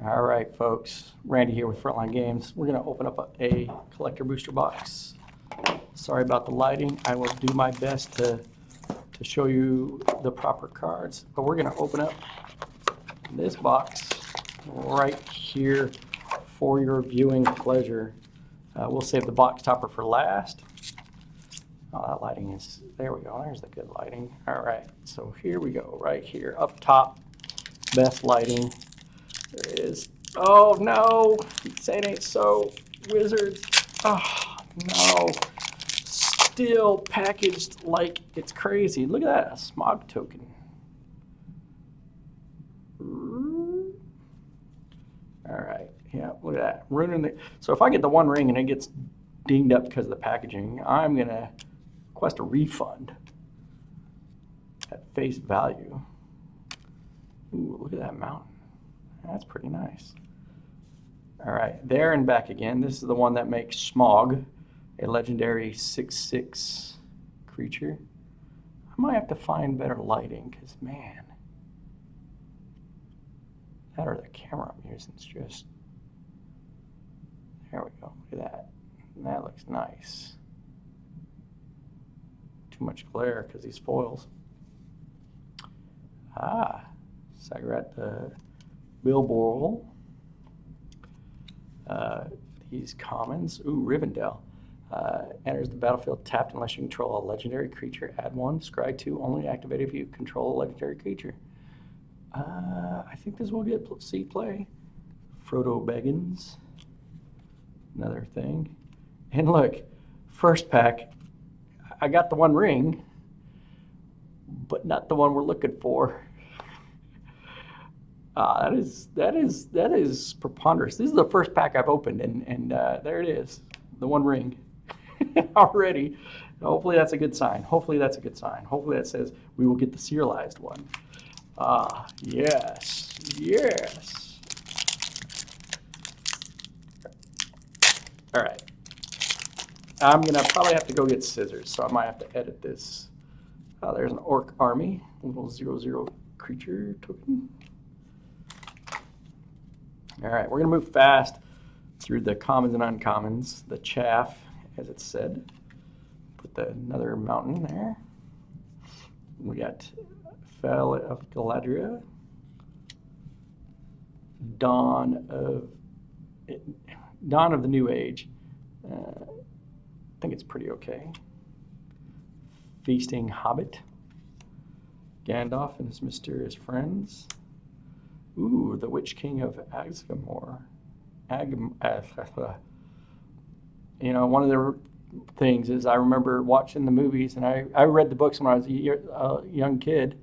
All right, folks. Randy here with Frontline Games. We're going to open up a collector booster box. Sorry about the lighting. I will do my best to show you the proper cards, but we're going to open up this box right here for your viewing pleasure. We'll save the box topper for last. Oh, that lighting is, there we go. There's the good lighting. All right, so here we go, right here, up top, best lighting. There it is. Oh no, say it ain't so, Wizard. Oh no, still packaged like it's crazy. Look at that, a smog token. All right, yeah, look at that. Ruining the, so if I get the one ring and it gets dinged up because of the packaging, I'm gonna request a refund at face value. Ooh, look at that mountain. That's pretty nice. All right, there and back again. This is the one that makes Smog, a legendary 6/6 creature. I might have to find better lighting because, man, that or the camera I'm using is just, there we go. Look at that. That looks nice. Too much glare because these foils. Ah, Sagas the Bilborl. These commons. Ooh, Rivendell. Enters the battlefield tapped unless you control a legendary creature. Add one. Scry 2. Only activate if you control a legendary creature. I think this will get see play. Frodo Baggins. Another thing. And look, first pack. I got the one ring, but not the one we're looking for. That is preponderous. This is the first pack I've opened, and there it is, the one ring already. Hopefully that's a good sign. Hopefully that's a good sign. Hopefully that says we will get the serialized one. Yes, yes. All right. I'm gonna probably have to go get scissors, so I might have to edit this. There's an orc army, little 0/0 creature token. All right, we're gonna move fast through the commons and uncommons, the chaff, as it said. Put another mountain there. We got Fell of Galadriel, Dawn of the New Age. I think it's pretty okay. Feasting Hobbit, Gandalf and his mysterious friends. Ooh, the Witch King of Azgamor. You know, one of the things is I remember watching the movies, and I read the books when I was a young kid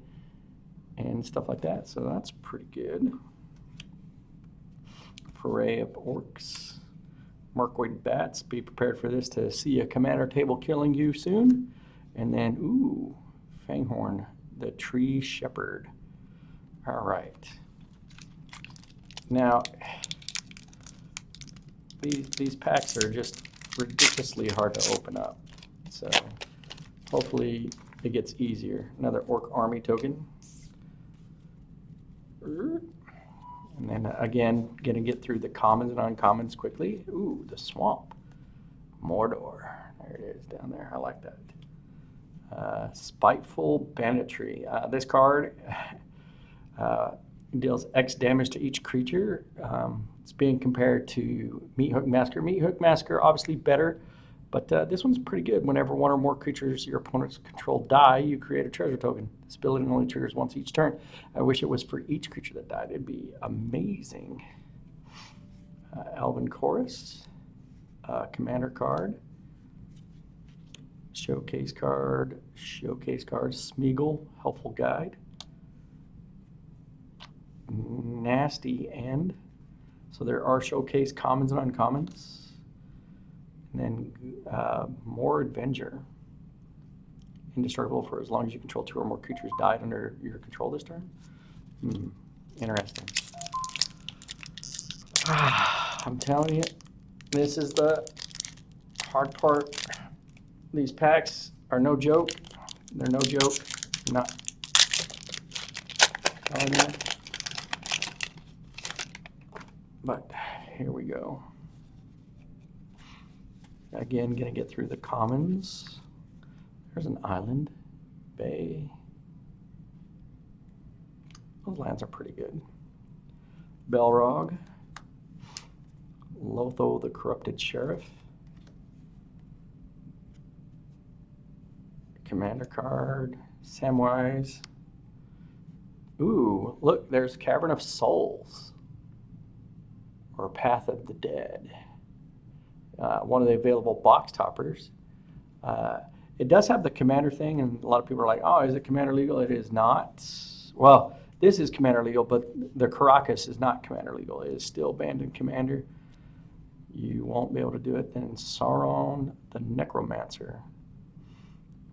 and stuff like that, so that's pretty good. Foray of Orcs. Mercoid Bats, be prepared for this to see a commander table killing you soon. And then, ooh, Fanghorn, the Tree Shepherd. All right. Now, these packs are just ridiculously hard to open up. So hopefully it gets easier. Another Orc Army token. And then again, gonna get through the commons and uncommons quickly. Ooh, the Swamp. Mordor. There it is down there. I like that. Spiteful Banditry. This card deals X damage to each creature. It's being compared to Meathook Massacre. Meathook Massacre, obviously better, but this one's pretty good. Whenever one or more creatures your opponents control die, you create a treasure token. This ability only triggers once each turn. I wish it was for each creature that died. It'd be amazing. Elven Chorus, Commander card, Showcase card, Smeagol, Helpful Guide, Nasty End. So there are showcase commons and uncommons. And then more Avenger. Indestructible for as long as you control 2 or more creatures died under your control this turn. Interesting. I'm telling you, this is the hard part. These packs are no joke. They're no joke. I'm not telling you. But here we go. Again, gonna get through the commons. There's an island, bay. Those lands are pretty good. Belrog, Lotho the Corrupted Sheriff, Commander card, Samwise. Ooh, look, there's Cavern of Souls, or Path of the Dead. One of the available box toppers. It does have the Commander thing, and a lot of people are like, oh, is it Commander legal? It is not. Well, this is Commander legal, but the Caracas is not Commander legal. It is still banned in Commander. You won't be able to do it. Then Sauron the Necromancer.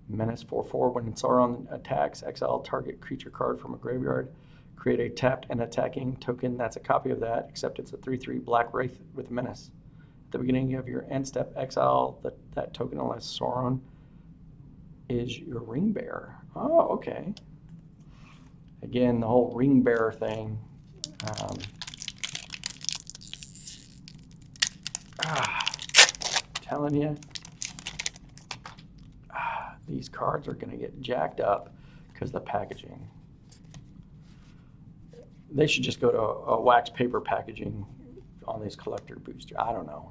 Menace 4/4. When Sauron attacks, exile target creature card from a graveyard. Create a tapped and attacking token that's a copy of that, except it's a 3/3 Black Wraith with Menace. At the beginning of your end step, exile that token unless Sauron is your ring bearer. Oh, okay. Again, the whole ring bearer thing. Telling you, these cards are going to get jacked up because of the packaging. They should just go to a wax paper packaging on these collector boosters. I don't know.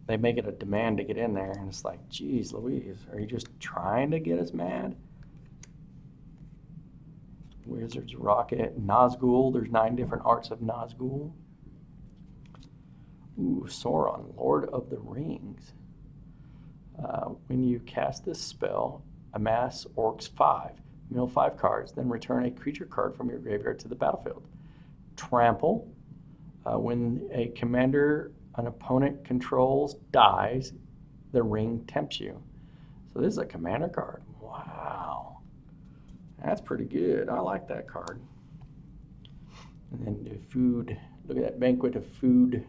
They make it a demand to get in there, and it's like, geez Louise, are you just trying to get us mad? Wizard's Rocket, Nazgul. There's 9 different arts of Nazgul. Ooh, Sauron, Lord of the Rings. When you cast this spell, amass Orcs 5, mill 5 cards, then return a creature card from your graveyard to the battlefield. Trample. When a commander an opponent controls dies, the ring tempts you. So this is a commander card. Wow. That's pretty good. I like that card. And then the food. Look at that banquet of food.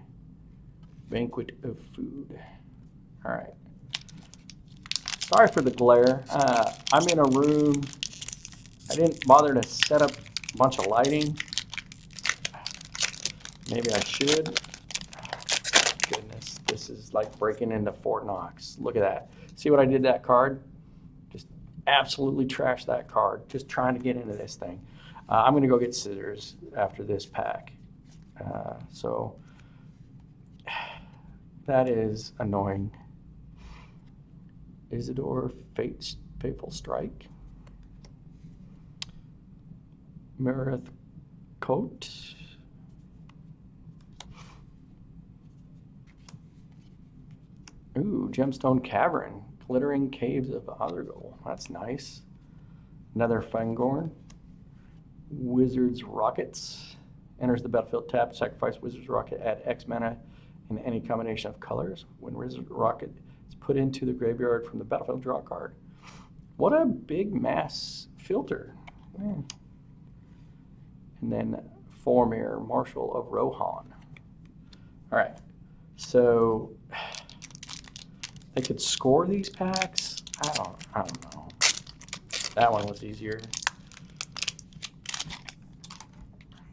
Banquet of food. All right. Sorry for the glare. I'm in a room. I didn't bother to set up a bunch of lighting. Maybe I should. Goodness, this is like breaking into Fort Knox. Look at that. See what I did to that card? Just absolutely trashed that card. Just trying to get into this thing. I'm going to go get scissors after this pack. So that is annoying. Isidore, Fateful Strike. Meredith Coat. Ooh, Gemstone Cavern. Glittering Caves of Othergol. That's nice. Another Fangorn. Wizard's Rockets. Enters the battlefield, tap, sacrifice Wizard's Rocket, add X mana in any combination of colors. When Wizard's Rocket is put into the graveyard from the battlefield, draw a card. What a big mass filter. Man. And then Formir, Marshal of Rohan. All right, so they could score these packs. I don't know. That one was easier.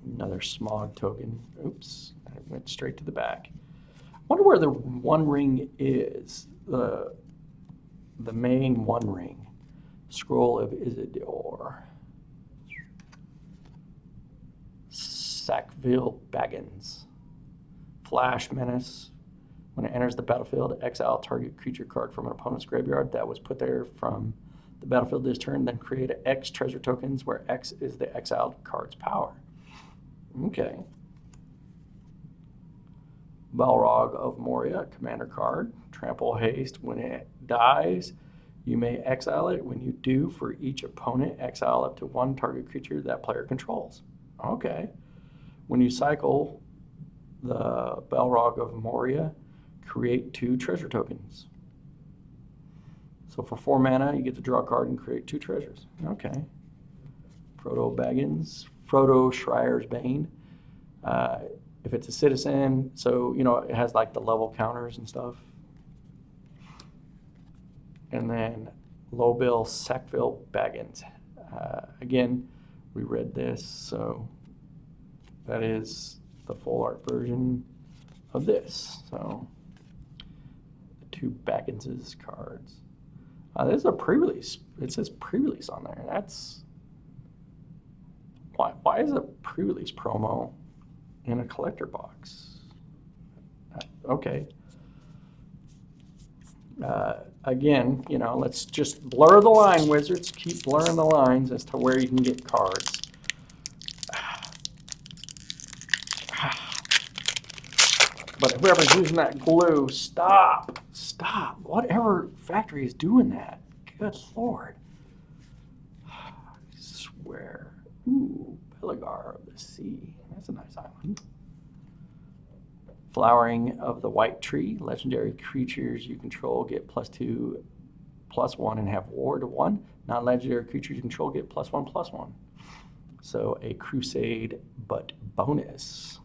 Another Smog token. Oops, I went straight to the back. Wonder where the One Ring is. The main One Ring. Scroll of Isidore. Sackville Baggins. Flash Menace. When it enters the battlefield, exile target creature card from an opponent's graveyard that was put there from the battlefield this turn, then create X treasure tokens where X is the exiled card's power. Okay. Balrog of Moria, commander card. Trample Haste. When it dies, you may exile it. When you do, for each opponent, exile up to 1 target creature that player controls. Okay. When you cycle the Balrog of Moria, create 2 treasure tokens. So for 4 mana, you get to draw a card and create 2 treasures. Okay. Frodo Baggins, Frodo Schreyer's Bane. If it's a citizen, so, you know, it has like the level counters and stuff. And then Lowbill Sackville Baggins. Again, We read this, so that is the full art version of this. So the 2 Bagginses cards. This is a pre-release. It says pre-release on there. That's why is a pre-release promo in a collector box? Okay. Again, you know, let's just blur the line, wizards. Keep blurring the lines as to where you can get cards. But whoever's using that glue, stop. Stop. Whatever factory is doing that. Good Lord. I swear. Ooh, Belagar of the Sea. That's a nice island. Flowering of the White Tree. Legendary creatures you control get +2/+1 and have ward 1. Non-legendary creatures you control get +1/+1. So a Crusade, but bonus.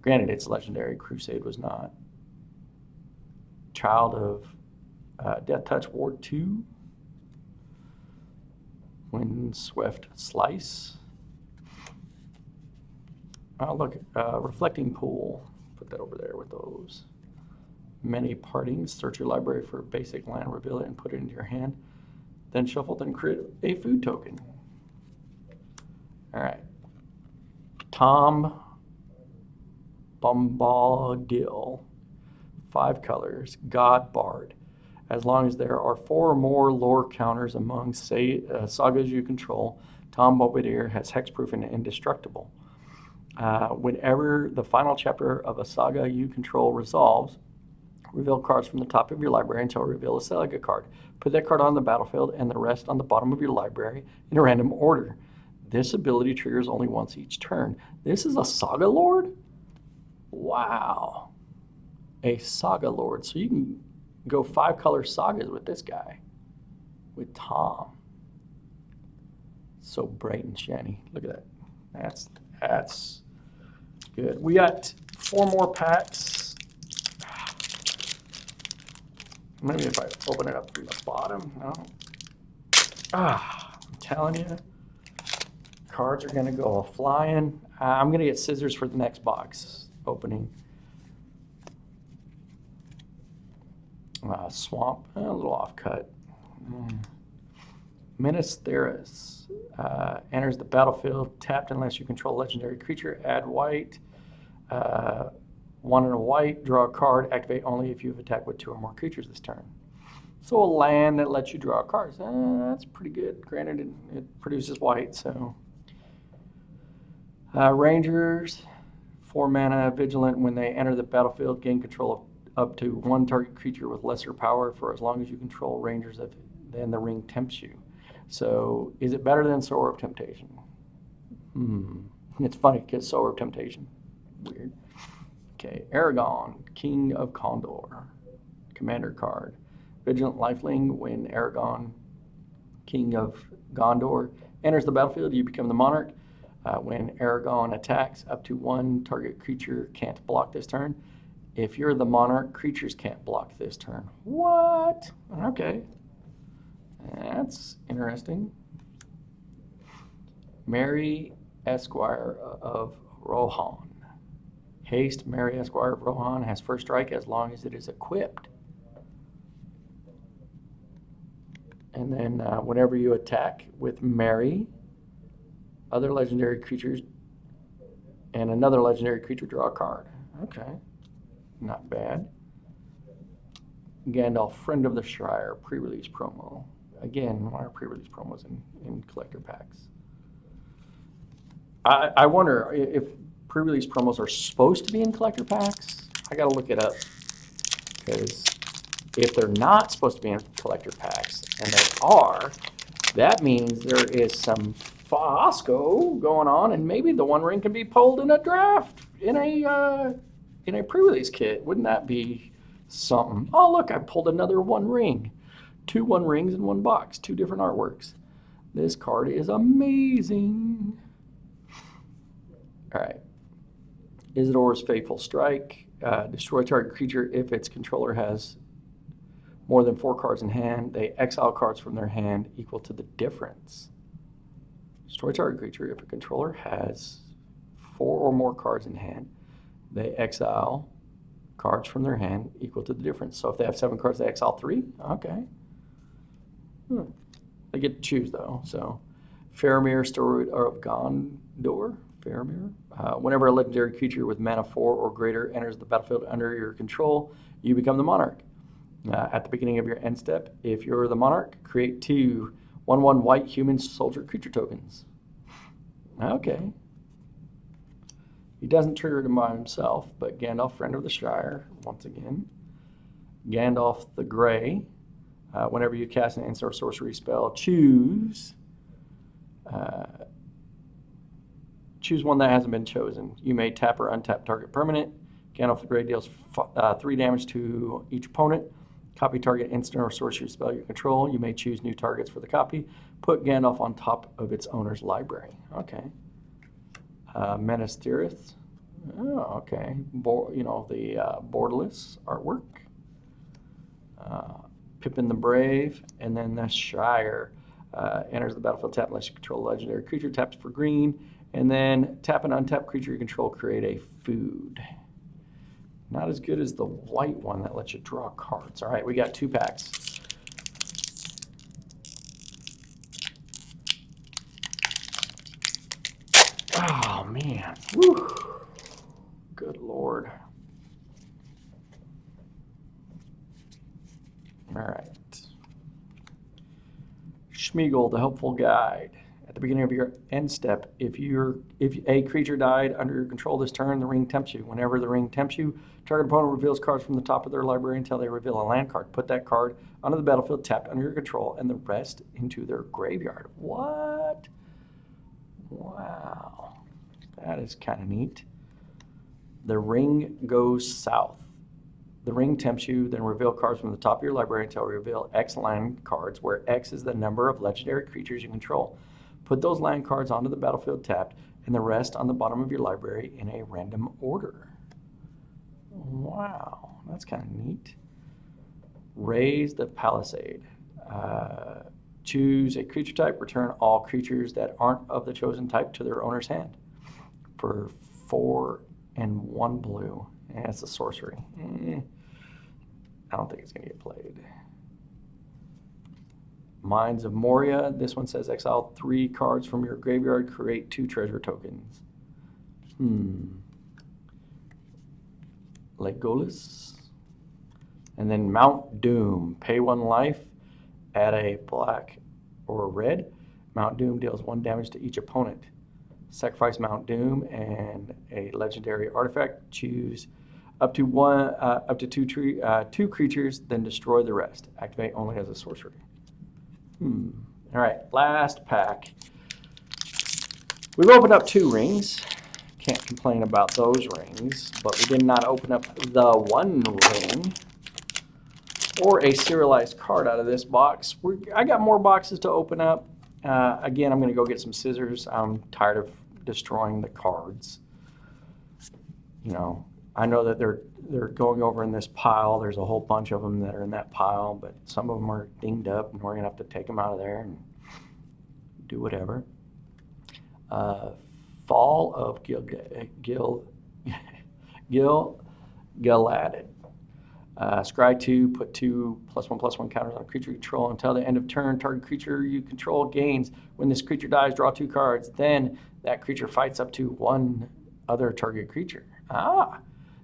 Granted, it's legendary. Crusade was not. Child of Death Touch ward 2. Windswept Slice. Oh, look, Reflecting Pool. Put that over there with those. Many Partings. Search your library for a basic land, reveal it, and put it into your hand. Then shuffle, then create a food token. All right. Tom Bombadil. 5 colors. God Bard. As long as there are 4 or more lore counters among sagas you control, Tom Bombadil has hexproof and indestructible. Whenever the final chapter of a saga you control resolves, reveal cards from the top of your library until reveal a saga card. Put that card on the battlefield and the rest on the bottom of your library in a random order. This ability triggers only once each turn. This is a Saga Lord? Wow. A Saga Lord. So you can go 5 color sagas with this guy, with Tom. So bright and shiny. Look at that. That's good. We got 4 more packs. Maybe if I open it up from the bottom. No. I'm telling you, cards are going to go flying. I'm going to get scissors for the next box opening. Swamp, a little off cut. Menace Theris enters the battlefield tapped unless you control a legendary creature. Add white. 1 and a white. Draw a card. Activate only if you've attacked with 2 or more creatures this turn. So a land that lets you draw cards. That's pretty good. Granted, it produces white, so. Rangers, 4 mana, vigilant. When they enter the battlefield, gain control of up to 1 target creature with lesser power for as long as you control rangers, then the ring tempts you. So is it better than Sower of Temptation? It's funny because Sower of Temptation. Weird. Okay, Aragon, King of Condor. Commander card. Vigilant Lifelink. When Aragon, King of Gondor, enters the battlefield, you become the monarch. When Aragon attacks, up to 1 target creature can't block this turn. If you're the monarch, creatures can't block this turn. What? Okay. That's interesting. Mary Esquire of Rohan. Haste, Mary Esquire of Rohan has first strike as long as it is equipped. And then whenever you attack with Mary, other legendary creatures and another legendary creature draw a card. Okay. Not bad. Gandalf, Friend of the Shire, pre-release promo. Again, why are pre-release promos in collector packs? I wonder if pre-release promos are supposed to be in collector packs. I gotta look it up. Because if they're not supposed to be in collector packs, and they are, that means there is some fiasco going on, and maybe the One Ring can be pulled in a draft, in a pre-release kit. Wouldn't that be something? Oh, look, I pulled another One Ring. 2 One Rings in 1 box, 2 different artworks. This card is amazing. All right. Isidor's Fateful Strike. Destroy target creature if its controller has more than 4 cards in hand. They exile cards from their hand equal to the difference. Destroy target creature. If a controller has 4 or more cards in hand, they exile cards from their hand equal to the difference. So if they have 7 cards, they exile 3? Okay. They get to choose, though. So Faramir, Story of Gondor. Faramir. Whenever a legendary creature with mana 4 or greater enters the battlefield under your control, you become the monarch. At the beginning of your end step, if you're the monarch, create 2 1/1 white human soldier creature tokens. Okay. He doesn't trigger them by himself, but Gandalf, Friend of the Shire, once again. Gandalf the Grey. Whenever you cast an instant or sorcery spell, choose one that hasn't been chosen. You may tap or untap target permanent. Gandalf the Grey deals 3 damage to each opponent. Copy target instant or sorcery spell you control. You may choose new targets for the copy. Put Gandalf on top of its owner's library. Okay. Menace Tirith. Oh, okay. The borderless artwork. Pippin the Brave, and then the Shire enters the battlefield tap unless you control a legendary creature. Taps for green, and then tap an untapped creature you control. Create a food. Not as good as the white one that lets you draw cards. All right, we got 2 packs. Oh, man. Whew. Good Lord. All right. Schmeagol, the helpful guide. At the beginning of your end step, if a creature died under your control this turn, the ring tempts you. Whenever the ring tempts you, target opponent reveals cards from the top of their library until they reveal a land card. Put that card onto the battlefield tapped under your control and the rest into their graveyard. What? Wow. That is kind of neat. The ring goes south. The ring tempts you, then reveal cards from the top of your library until you reveal X land cards, where X is the number of legendary creatures you control. Put those land cards onto the battlefield tapped, and the rest on the bottom of your library in a random order. Wow, that's kind of neat. Raise the Palisade. Choose a creature type. Return all creatures that aren't of the chosen type to their owner's hand. For 4 and 1 blue. It's a sorcery. I don't think it's going to get played. Mines of Moria. This one says exile 3 cards from your graveyard. Create 2 treasure tokens. Legolas. And then Mount Doom. Pay 1 life. Add a black or a red. Mount Doom deals 1 damage to each opponent. Sacrifice Mount Doom and a legendary artifact. Choose up to 2 creatures, then destroy the rest. Activate only as a sorcery. All right, last pack. We've opened up 2 rings. Can't complain about those rings, but we did not open up the 1 ring or a serialized card out of this box. I got more boxes to open up. Again, I'm going to go get some scissors. I'm tired of destroying the cards. I know that they're going over in this pile. There's a whole bunch of them that are in that pile, but some of them are dinged up, and we're going to have to take them out of there and do whatever. Fall of Gil-galad. Scry 2, put 2 +1/+1 counters on a creature you control until the end of turn. Target creature you control gains. When this creature dies, draw 2 cards. Then that creature fights up to 1 other target creature.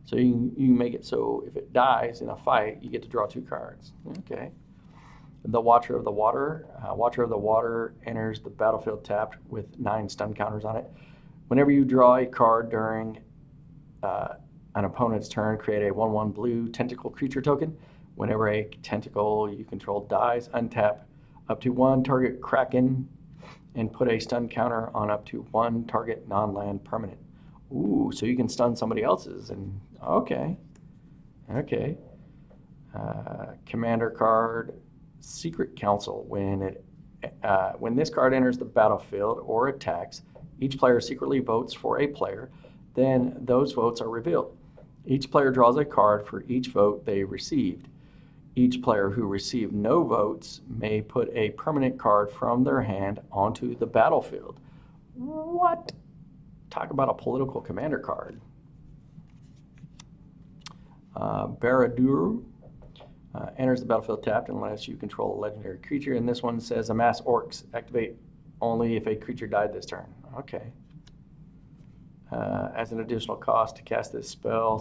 So you make it so if it dies in a fight, you get to draw 2 cards. Okay. The Watcher of the Water. Watcher of the Water enters the battlefield tapped with 9 stun counters on it. Whenever you draw a card during an opponent's turn, create a 1/1 blue tentacle creature token. Whenever a tentacle you control dies, untap up to 1 target Kraken and put a stun counter on up to 1 target non-land permanent. Ooh, so you can stun somebody else's. And okay. Commander card, Secret Council. When this card enters the battlefield or attacks, each player secretly votes for a player. Then those votes are revealed. Each player draws a card for each vote they received. Each player who received no votes may put a permanent card from their hand onto the battlefield. What? Talk about a political commander card. Barad-dûr enters the battlefield tapped unless you control a legendary creature. And this one says amass orcs. Activate only if a creature died this turn. Okay. As an additional cost to cast this spell,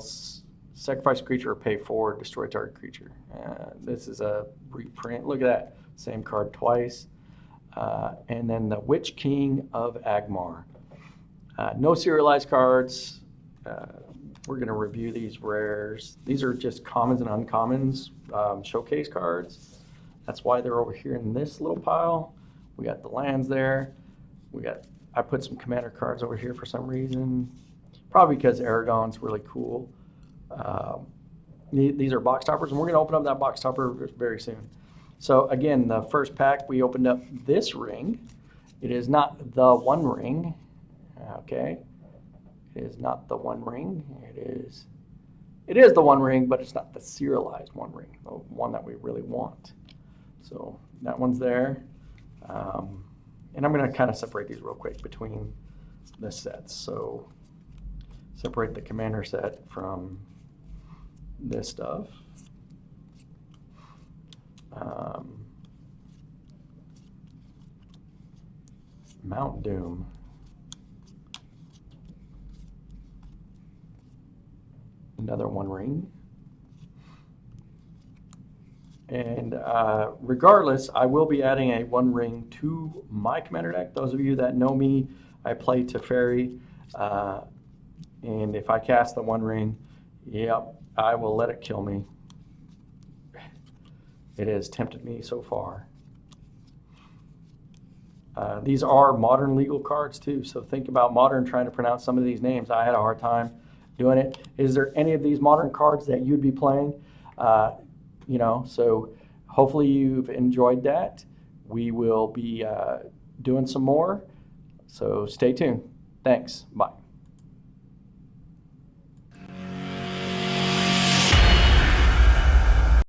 sacrifice a creature or pay 4, destroy target creature. This is a reprint. Look at that. Same card twice. And then the Witch King of Agmar. No serialized cards. We're going to review these rares. These are just commons and uncommons showcase cards. That's why they're over here in this little pile. We got the lands there. I put some commander cards over here for some reason. Probably because Aragon's really cool. These are box toppers, and we're going to open up that box topper very soon. So again, the first pack, we opened up this ring. It is not the One Ring. Okay. It is not the One Ring. It is the One Ring, but it's not the serialized One Ring, the one that we really want. So that one's there. And I'm going to kind of separate these real quick between the sets. So separate the commander set from this stuff. Mount Doom. Another One Ring. And regardless, I will be adding a One Ring to my commander deck. Those of you that know me, I play Teferi. And if I cast the One Ring, yep, I will let it kill me. It has tempted me so far. These are modern legal cards too, so think about modern trying to pronounce some of these names. I had a hard time doing it. Is there any of these modern cards that you'd be playing? So hopefully you've enjoyed that. We will be doing some more, so stay tuned. Thanks. Bye.